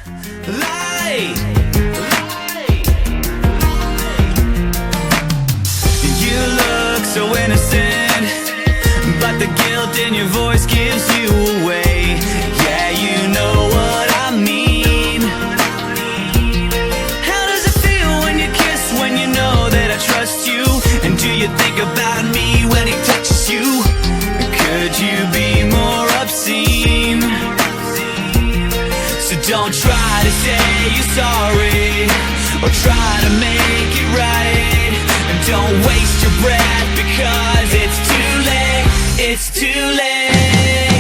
Light. You look so innocent, but the guilt in your voice gives you away. Yeah, you know what I mean. How does it feel when you kiss, when you know that I trust you? And do you think about me when he touches you? Could you be more obscene? So don't try to say you're sorry, or try to make it right. And don't waste your breath, because it's too late. It's too late.